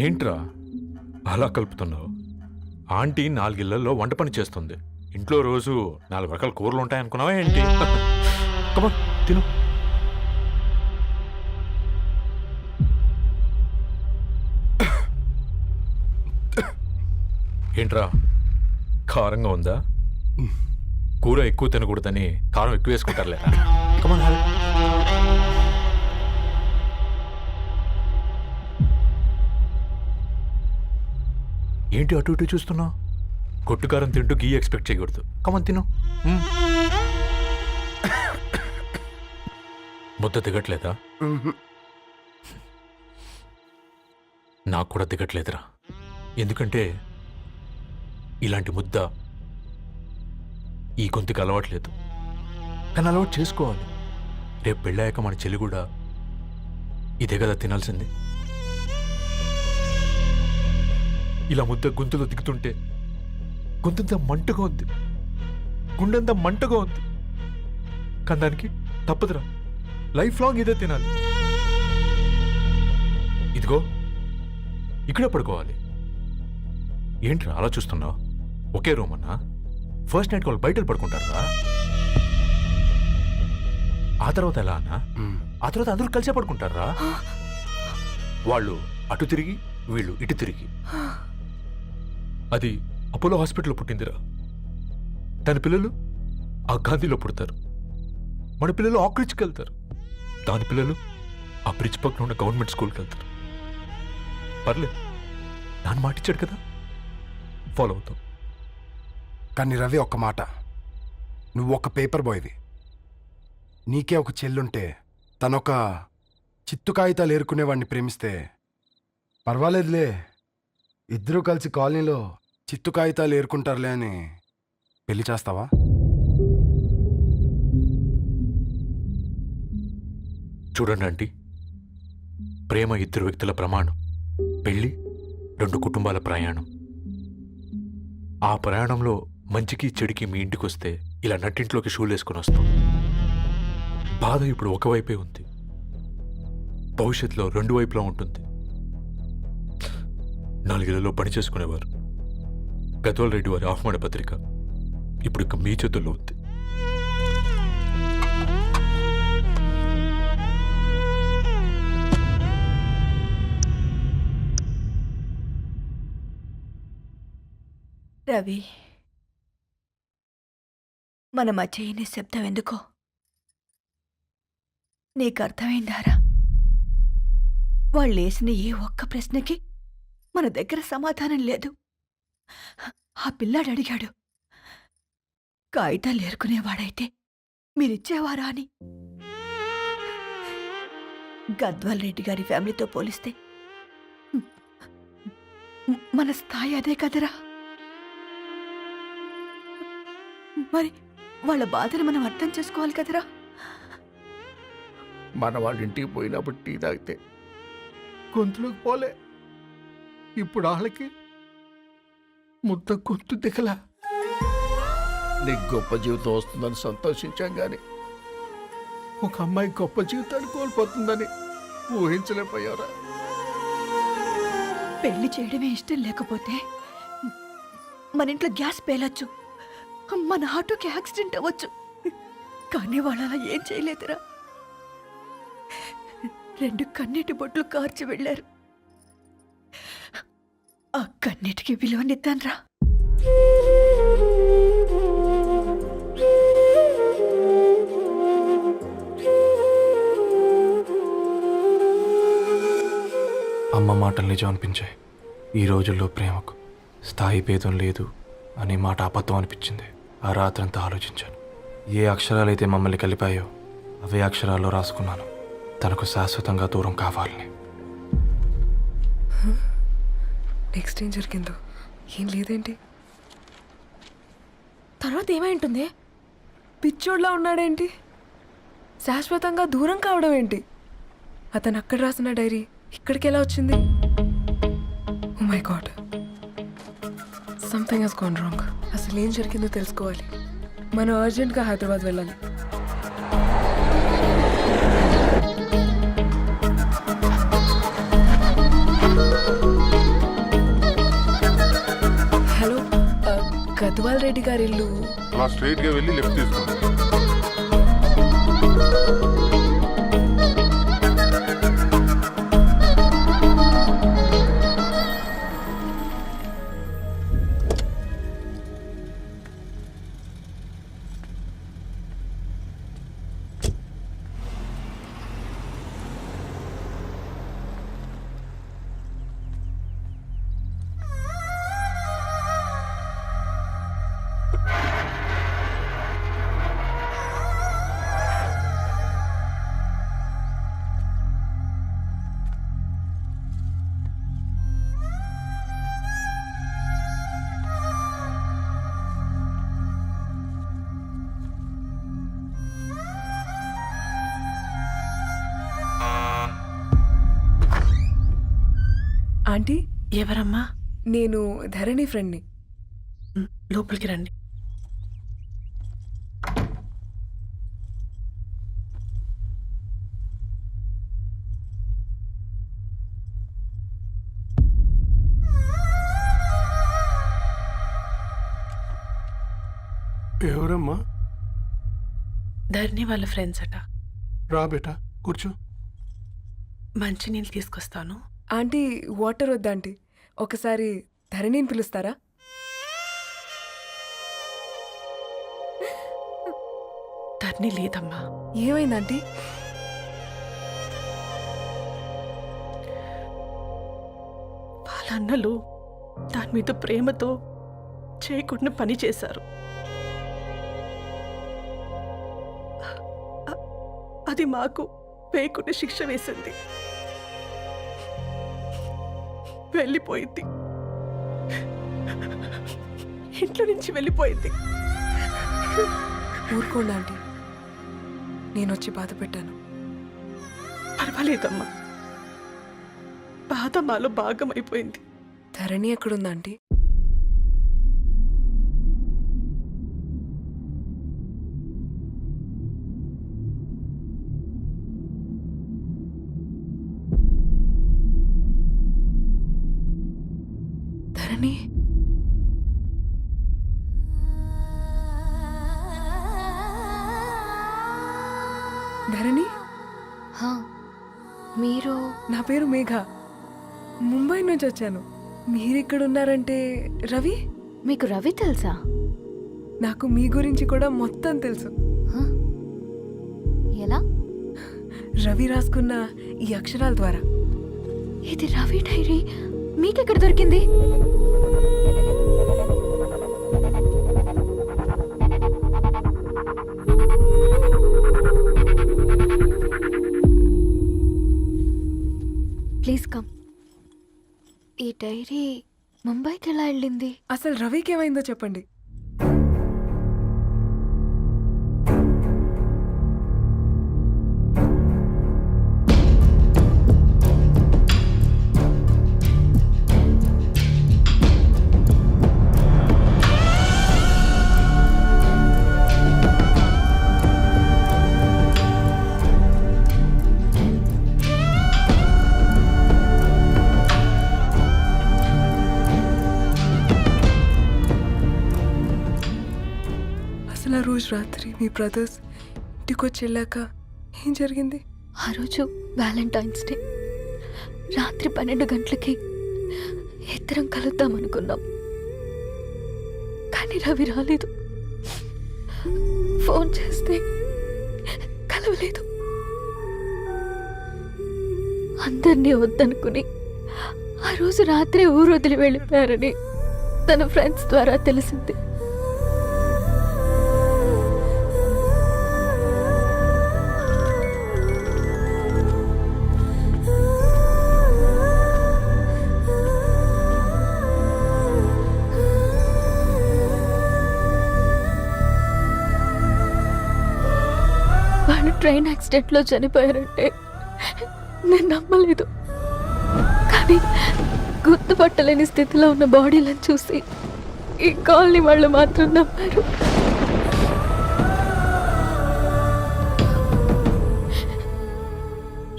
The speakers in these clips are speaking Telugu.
ఏంట్రా అలా కలుపుతున్నావు? ఆంటీ 4 ఇళ్లలో వంట పని చేస్తుంది. ఇంట్లో రోజు 4 రకాల కూరలు ఉంటాయనుకున్నావా ఏంటి? కమాన్ తిను. ఏంట్రా కారంగా ఉందా? కూర ఎక్కువ తినకూడదని కారం ఎక్కువ వేసుకుంటారులేరా. కమాన్ హ్యావ్ ఇట్. ఏంటి అటు ఇటు చూస్తున్నావు? కొట్టుకారం తింటూ గీ ఎక్స్పెక్ట్ చేయకూడదు. కమన్ తిను. ముద్ద దిగట్లేదా? నాకు కూడా దిగట్లేదురా. ఎందుకంటే ఇలాంటి ముద్ద ఈ గొంతుకి అలవాట్లేదు. కానీ అలవాటు చేసుకోవాలి. రేపు పెళ్ళాక మన చెల్లి కూడా ఇదే కదా తినాల్సింది. ఇలా ముద్ద గొంతులో దిగుతుంటే గొంతంతా మంటగా ఉంది, గుండెంతా మంటగా ఉంది. కానీ దానికి తప్పదురా, లైఫ్ లాంగ్ ఇదే తినాలి. ఇదిగో ఇక్కడే పడుకోవాలి. ఏంట్రా అలా చూస్తున్నావు? ఒకే రూమ్ అన్నా? ఫస్ట్ నైట్ వాళ్ళు బయట పడుకుంటారా? ఆ తర్వాత ఎలా అన్నా? ఆ తర్వాత అందరూ కలిసే పడుకుంటారా? వాళ్ళు అటు తిరిగి వీళ్ళు ఇటు తిరిగి. అది అపోలో హాస్పిటల్లో పుట్టిందిరా. దాని పిల్లలు ఆ గాంధీలో పుడతారు. మన పిల్లలు ఆక్రిడ్జ్కి వెళ్తారు. దాని పిల్లలు ఆ బ్రిడ్జ్ పక్కన ఉన్న గవర్నమెంట్ స్కూల్కి వెళ్తారు. పర్లేదు, నాన్న మాటిచ్చాడు కదా, ఫాలో అవుతాం. కానీ రవి, ఒక్క మాట, నువ్వు ఒక పేపర్ బాయ్వి. నీకే ఒక చెల్లుంటే తనొక చిత్తు కాగితాలు ఏరుకునేవాడిని ప్రేమిస్తే పర్వాలేదులే, ఇద్దరూ కలిసి కాలనీలో చిత్తు కాగితాలు ఏరుకుంటారులే అని పెళ్లి చేస్తావా? చూడండి ఆంటీ, ప్రేమ 2 వ్యక్తుల ప్రమాణం, పెళ్లి 2 కుటుంబాల ప్రయాణం. ఆ ప్రయాణంలో మంచికి చెడుకి మీ ఇంటికి వస్తే ఇలా నట్టింట్లోకి షూలు వేసుకుని వస్తాం. బాధ ఇప్పుడు ఒకవైపే ఉంది, భవిష్యత్తులో 2 వైపులా ఉంటుంది. 4 ఇళ్లలో పని చేసుకునేవారు గద్వాల్ రెడ్డి వారి ఆహ్వాన పత్రిక ఇప్పుడు ఇక మీ చేతుల్లో ఉంది. రవి, మన మధ్య ఈ నిశ్శబ్దం ఎందుకో నీకు అర్థమైందారా? వాళ్ళేసిన ఏ ఒక్క ప్రశ్నకి మన దగ్గర సమాధానం లేదు. ఆ పిల్లాడు అడిగాడు, కాగితాలు ఏరుకునేవాడైతే మీరిచ్చేవారా అని. గద్వాల్ రెడ్డి గారి ఫ్యామిలీతో పోలిస్తే మన స్థాయి అదే కదరా. మరి వాళ్ళ బాధను మనం అర్థం చేసుకోవాలి కదరా. మన వాళ్ళ ఇంటికి పోయినప్పుడు టీ తాగితే గొంతులోకి పోలే, ఇప్పుడు వాళ్ళకి ముద్ద గొంతు దిగలా. నీకు గొప్ప జీవితం వస్తుందని సంతోషించాం కానీ ఒక అమ్మాయి గొప్ప జీవితాన్ని కోల్పోతుందని ఊహించలేకపోయారా? పెళ్లి చేయడమే ఇష్టం లేకపోతే మన ఇంట్లో గ్యాస్ పేలొచ్చు, మన ఆటోకి యాక్సిడెంట్ అవ్వచ్చు. కానీ వాళ్ళు అలా ఏం చేయలేదురా. 2 కన్నీటి బొట్లు కార్చి వెళ్ళారు. ఆ కన్నీటికి విలువనిద్దాన్రా. అమ్మ మాటలు నిజం అనిపించాయి. ఈ రోజుల్లో ప్రేమకు స్థాయి భేదం లేదు అనే మాట అబద్ధం అనిపించింది. ఆ రాత్రంతా ఆలోచించాను. ఏ అక్షరాలైతే మమ్మల్ని కలిపాయో అవే అక్షరాల్లో రాసుకున్నాను, తనకు శాశ్వతంగా దూరం కావాలని. నెక్స్ట్ ఏం జరిగిందో ఏం లేదేంటి? తర్వాత ఏమై ఉంటుంది? పిచ్చోడ్లా ఉన్నాడేంటి? శాశ్వతంగా దూరం కావడం ఏంటి? అతను అక్కడ రాసిన డైరీ ఇక్కడికి ఎలా వచ్చింది? Oh my God, something has gone wrong. అసలు ఏం జరిగిందో తెలుసుకోవాలి. మనం అర్జెంట్గా హైదరాబాద్ వెళ్ళాలి. రెడ్డి గారి ఇల్లు? అలా స్ట్రైట్ గా వెళ్ళి లెఫ్ట్ తీసుకోండి. ఆంటీ, ఎవరమ్మా? నేను ధరణి ఫ్రెండ్ని. లోపలికి రండి. ఎవరమ్మా? ధరణి వాళ్ళ ఫ్రెండ్స్ అట. రా బేటా, కూర్చో. మంచినీళ్ళు తీసుకొస్తాను. ఆంటీ, వాటర్ వద్దా ఆంటీ? ఒకసారి ధరణిని పిలుస్తారా? ధరణి లేదమ్మా. ఏమైంది ఆంటీ? వాళ్ళ అన్నలు దాని మీద ప్రేమతో చేయకుండా పని చేశారు. అది మాకు వేయకుండా శిక్ష వేసింది. వెళ్ళిపోయింది, ఇంట్లో నుంచి వెళ్ళిపోయింది. ఊరుకోండి ఆంటీ, నేను వచ్చి బాధ పెట్టాను. పర్వాలేదమ్మా, బాధ మాలో భాగం అయిపోయింది. ధరణి ఎక్కడుందా ఆంటీ? ధరణి, ధరణి, హా, మీరు? నా పేరు మేఘ, ముంబై నుంచి వచ్చాను. మీరిక్కడ ఉన్నారంటే రవి? మీకు రవి తెలుసా? నాకు మీ గురించి కూడా మొత్తం తెలుసు. హ? ఎలా? రవి రాసుకున్న ఈ అక్షరాల ద్వారా. ఇది రవి డైరీ మీకెక్కడ దొరికింది? Please come. ఈ డైరీ ముంబైకి ఎలా వెళ్ళింది? అసలు రవికి ఏమైందో చెప్పండి. అసలు ఆ రోజు రాత్రి మీ బ్రదర్స్ ఇంటికి వచ్చి వెళ్ళాక ఏం జరిగింది? ఆ రోజు వ్యాలంటైన్స్ డే రాత్రి 12 గంటలకి ఇద్దరం కలుద్దామనుకున్నాం. కానీ రవి రాలేదు. ఫోన్ చేస్తే కలవలేదు. అందరినీ వద్దనుకుని ఆ రోజు రాత్రి ఊరు వదిలి వెళ్ళిపోయారని తన ఫ్రెండ్స్ ద్వారా తెలిసింది. వాళ్ళు ట్రైన్ యాక్సిడెంట్లో చనిపోయారంటే నేను నమ్మలేదు. కానీ గుర్తుపట్టలేని స్థితిలో ఉన్న బాడీలను చూసి ఈ కాలనీ వాళ్ళు మాత్రం నమ్మారు.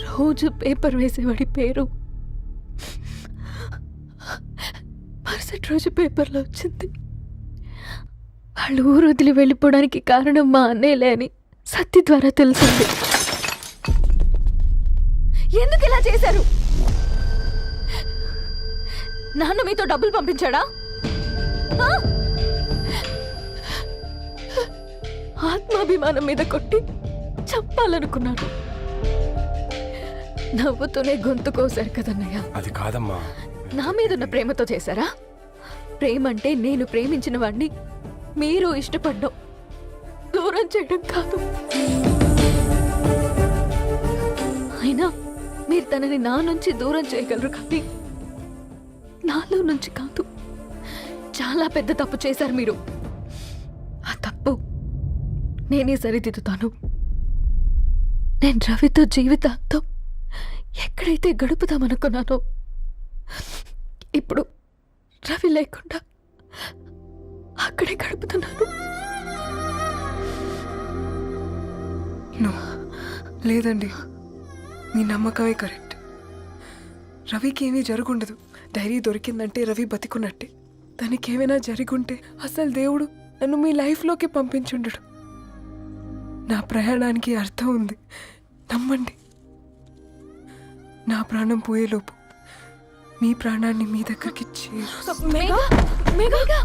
రోజు పేపర్ వేసేవాడి పేరు మరుసటి రోజు పేపర్లో వచ్చింది. వాళ్ళు ఊరు వదిలి వెళ్ళిపోవడానికి కారణం మా అన్నయ్యలే అని సత్తి ద్వారా తెలిసింది. ఎందుకు ఇలా చేశారు? నాన్న మీతో డబ్బులు పంపించాడా? ఆ? ఆత్మాభిమానం మీద కొట్టి చంపాలనుకున్నాను. నవ్వుతూనే గొంతు కోసారు కదన్నయ్య. అది కాదమ్మా. నా మీదున్న ప్రేమతో చేశారా? ప్రేమంటే నేను ప్రేమించిన వాడిని మీరు ఇష్టపడ్డం, దూరం చేయడం కాదు. అయినా మీరు తనని నా నుంచి దూరం చేయగలరు కానీ నాలో నుంచి కాదు. చాలా పెద్ద తప్పు చేశారు మీరు. ఆ తప్పు నేనే సరిదిద్దుతాను. నేను రవితో జీవితాంతం ఎక్కడైతే గడుపుదామనుకున్నానో ఇప్పుడు రవి లేకుండా అక్కడే గడుపుతున్నాను. నో, లేదండి, మీ నమ్మకమే కరెక్ట్. రవికి ఏమీ జరుగుండదు. డైరీ దొరికిందంటే రవి బతికున్నట్టే. తనకేమైనా జరుగుంటే అసలు దేవుడు నన్ను మీ లైఫ్లోకి పంపించుండడు. నా ప్రయాణానికి అర్థం ఉంది, నమ్మండి. నా ప్రాణం పోయేలోపు మీ ప్రాణాన్ని మీ దగ్గరికి మేఘా, మేఘా,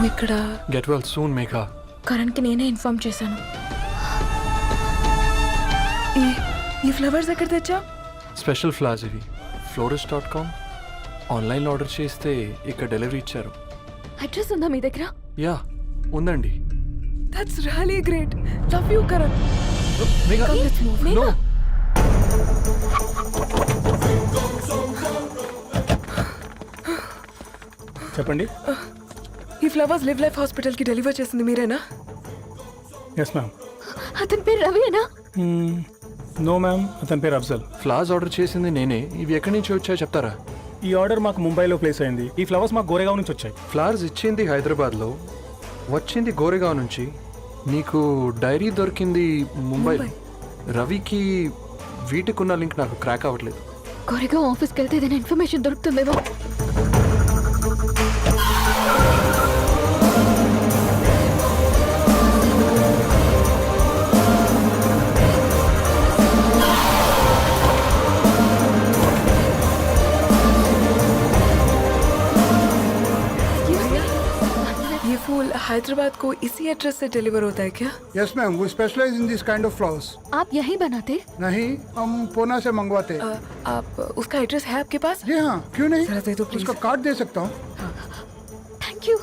ఇక్కడ గెట్ వెల్ సూన్ మేఘా. కరణ్కి నేనే ఇన్ఫార్మ్ చేశాను. ఈ ఫ్లవర్స్ ఎక్కడ తెచ్చా? స్పెషల్ ఫ్లవర్స్ ఇవి. florist.com ఆన్లైన్లో ఆర్డర్ చేస్తే ఇక్కడ డెలివరీ ఇచ్చారు. అడ్రస్ ఉందా మీ దగ్గర? యా ఉందండి. That's really great. Love you Karan. Megha no. చెప్పండి. ఈ ఫ్లవర్స్ లివ్ లైఫ్ హాస్పిటల్కి డెలివర్ చేసింది మీరేనా? Yes ma'am. అతని పేరు రవియేనా? నో మ్యామ్, అతని పేరు అఫ్జల్. ఫ్లవర్స్ ఆర్డర్ చేసింది నేనే. ఇవి ఎక్కడి నుంచి వచ్చాయో చెప్తారా? ఈ ఆర్డర్ మాకు ముంబైలో ప్లేస్ అయింది. ఈ ఫ్లవర్స్ మాకు గోరేగావ్ నుంచి వచ్చాయి. ఫ్లవర్స్ ఇచ్చింది హైదరాబాద్లో, వచ్చింది గోరేగావ్ నుంచి. నీకు డైరీ దొరికింది ముంబై. రవికి వీటికున్న లింక్ నాకు క్రాక్ అవ్వట్లేదు. కోరేగావ్ ఆఫీస్కి వెళ్తే ఏదైనా ఇన్ఫర్మేషన్ దొరుకుతుందేమో. ये फूल हैदराबाद को इसी एड्रेस से डिलीवर होता है क्या? Yes ma'am, we specialize in this kind of flowers. आप यहीं बनाते? नहीं, हम पूना से मंगवाते हैं। आप उसका एड्रेस है आपके पास? जी हाँ, क्यों नहीं? जरा दे दो प्लीज. उसका कार्ड दे सकता हूँ। Thank you.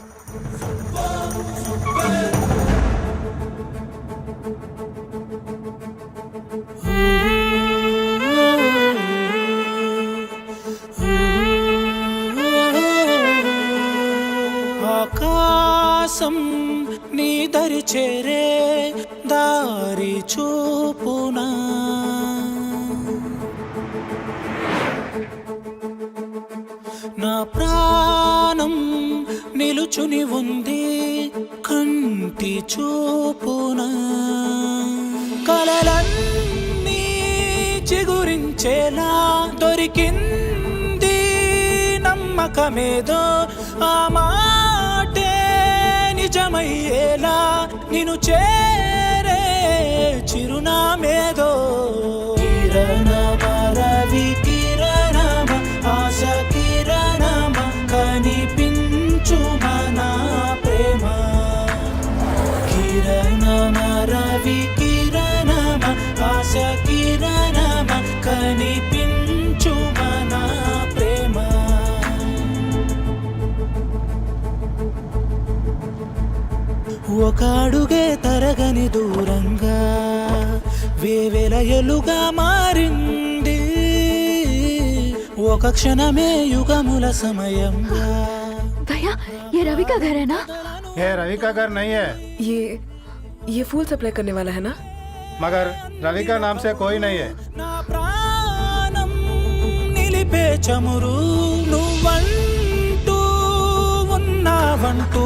ఆకాశం నీ దరి చేరే దారి చూపునా, నా ప్రాణం నిలుచుని ఉంది కంటి చూపునా, కలలన్నీ చిగురించేలా దొరికింది నమ్మకమేదో, ఆ మాటే నిజమయ్యేలా నిన్ను చేరే చిరునామేదో. కిరణమ రవి కిరణమ ఆశ కిరణమ కనిపించు మన ప్రేమ. కిరణమ రవి కిరణమ ఆశ కిరణమ కనిపించు మన ప్రేమ. ఒక అడుగే తరగని దూరంగా వేవేల ఎలుగా మారింది ఒక క్షణమే యుగముల సమయంగా भैया ये रवि का घर है ना? ये रवि का घर नहीं है, ये फूल सप्लाई करने वाला है ना? मगर रवि का नाम से कोई नहीं है. నా ప్రాణం నిలిపే చమురు నువ్వంటూ ఉన్నావంటూ